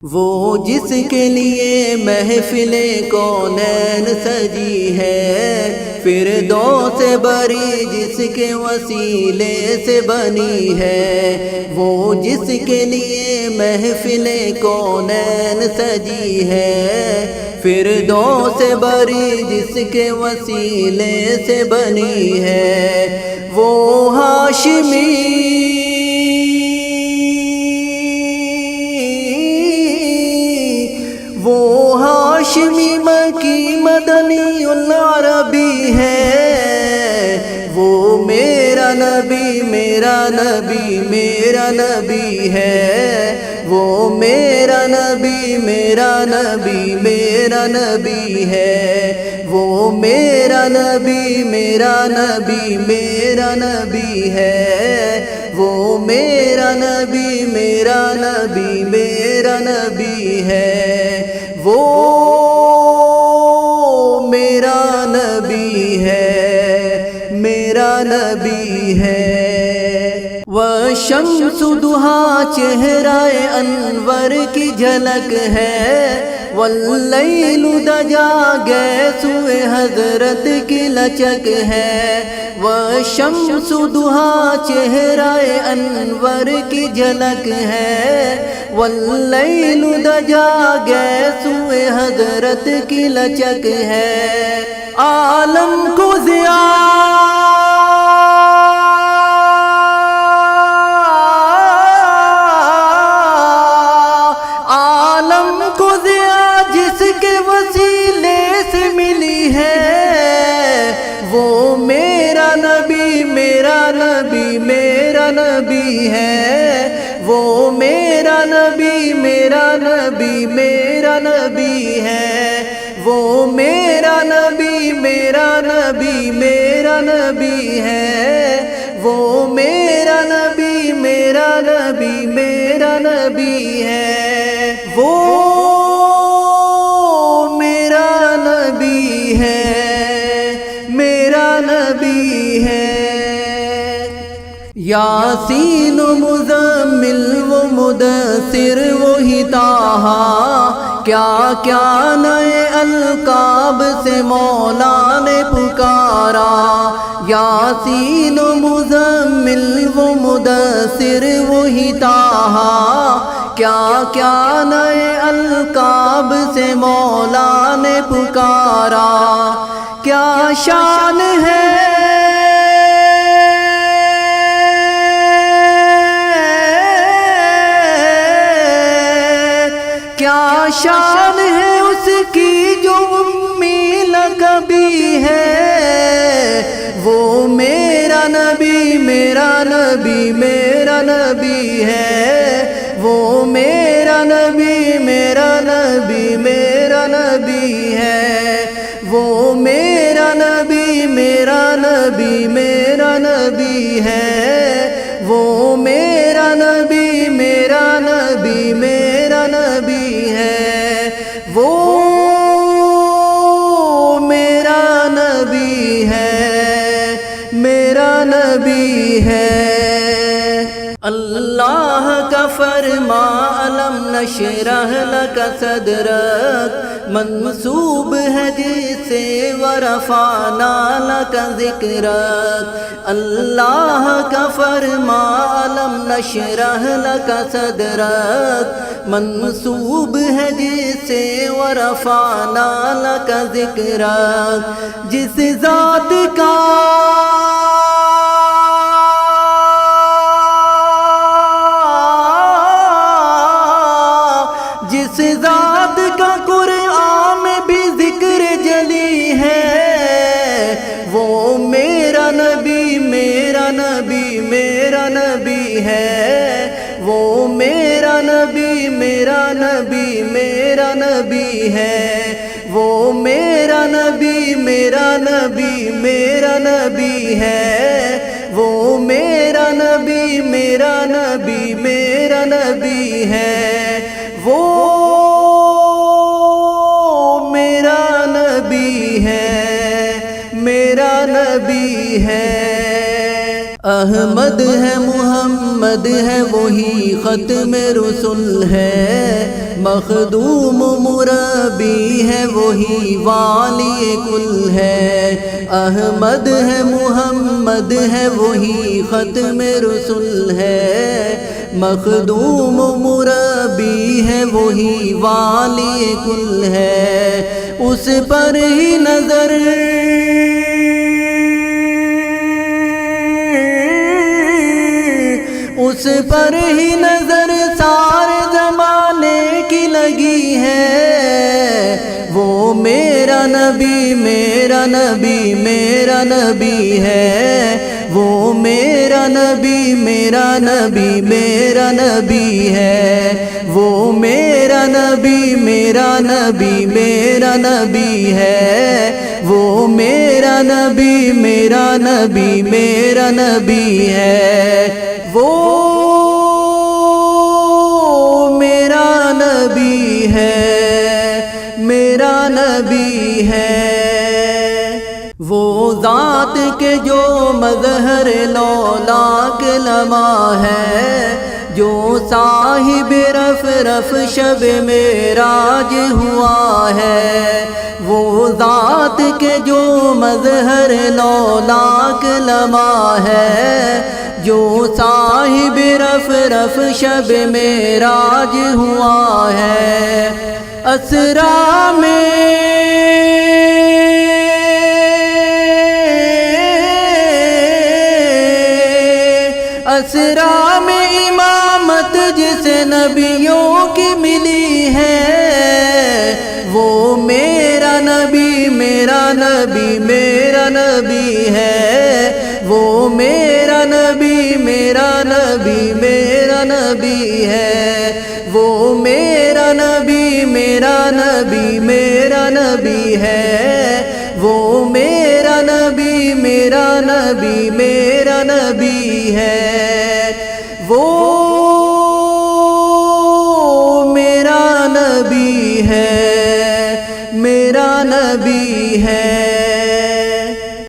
وہ جس کے لیے محفل کونین سجی ہے، فردوس بری جس کے وسیلے سے بنی ہے۔ وہ جس کے لیے محفل کونین سجی ہے، فردوس بری جس کے وسیلے سے بنی ہے۔ وہ ہاشمی مکی مدنی العربی ہے۔ وہ میرا نبی میرا نبی میرا نبی ہے۔ وہ میرا نبی میرا نبی میرا نبی ہے۔ وہ میرا نبی میرا نبی میرا نبی ہے۔ وہ میرا نبی میرا نبی میرا نبی ہے۔ وہ میرا نبی ہے میرا نبی ہے۔ وشمس ضحیٰ چہرہ انور کی جھلک ہے، واللیل دجا گیسوئے حضرت کی لچک ہے۔ وشمس ضحیٰ چہرہ انور کی جھلک ہے، واللیل دجا گیسوئے حضرت کی لچک ہے۔ عالم کو جس کے وسیلے سے ملی ہے، وہ میرا نبی میرا نبی میرا نبی ہے۔ وہ میرا نبی میرا نبی میرا نبی ہے۔ وہ میرا نبی میرا نبی میرا نبی ہے۔ وہ میرا نبی میرا نبی میرا نبی ہے۔ وہ میرا نبی ہے میرا نبی ہے۔ یاسین و مزمل و مدثر وہی طٰہٰ، کیا کیا نئے القاب سے مولا نے پکارا۔ یاسین و مزمل و مدثر وہی طٰہٰ، کیا کیا نئے القاب سے مولا نے پکارا۔ کیا شان ہے کیا شان ہے اس کی جو امی لقبی ہے۔ وہ میرا نبی میرا نبی میرا نبی ہے۔ وہ میرا نبی میرا نبی میرا نبی ہے۔ وہ میرا نبی میرا نبی میرا نبی ہے۔ وہ میرا نبی میرا نبی میرا نبی ہے۔ وہ میرا نبی ہے میرا نبی ہے۔ اللہ کا فرما علم نشرح لک صدرک، منسوب ہے جس سے ورفعنا لک ذکرک۔ اللہ کا فرما علم نشرح لک صدرک، منسوب ہے جس سے ورفعنا لک ذکرک۔ جس ذات کا جس ذات کا قرآن میں بھی ذکر جلی ہے، وہ میرا نبی میرا نبی میرا نبی ہے۔ وہ میرا نبی میرا نبی میرا نبی ہے۔ وہ میرا نبی میرا نبی میرا نبی ہے۔ وہ میرا نبی میرا نبی میرا نبی ہے۔ وہ میرا نبی ہے میرا نبی ہے۔ احمد ہے محمد ہے وہی ختم رسول ہے، مخدوم مربی ہے وہی والی کل ہے۔ احمد ہے محمد ہے وہی ختم رسول ہے، مخدوم مربی ہے وہی والی کل ہے۔ اس پر ہی نظر اس پر ہی نظر سارے زمانے کی لگی ہے، وہ میرا نبی میرا نبی میرا نبی ہے، وہ میرا نبی میرا نبی میرا نبی ہے، وہ میرا نبی میرا نبی میرا نبی ہے، وہ میرا نبی میرا نبی میرا نبی ہے، وہ میرا نبی ہے میرا نبی ہے۔ وہ ذات کے جو مظہر لولاک لمع ہے، جو صاحب رف رف شب معراج ہوا ہے، وہ ذات کے جو مظہر لولاک لمع ہے، جو صاحب رف رف شب معراج ہوا ہے۔ اسرا میں اسرا میں امامت جسے نبیوں کی ملی ہے، وہ میرا نبی میرا نبی میرا نبی ہے، وہ میرا نبی میرا نبی میرا نبی ہے، وہ میرا نبی میرا نبی میرا نبی ہے، وہ میرا نبی میرا نبی میرا نبی ہے، وہ میرا نبی ہے میرا نبی ہے۔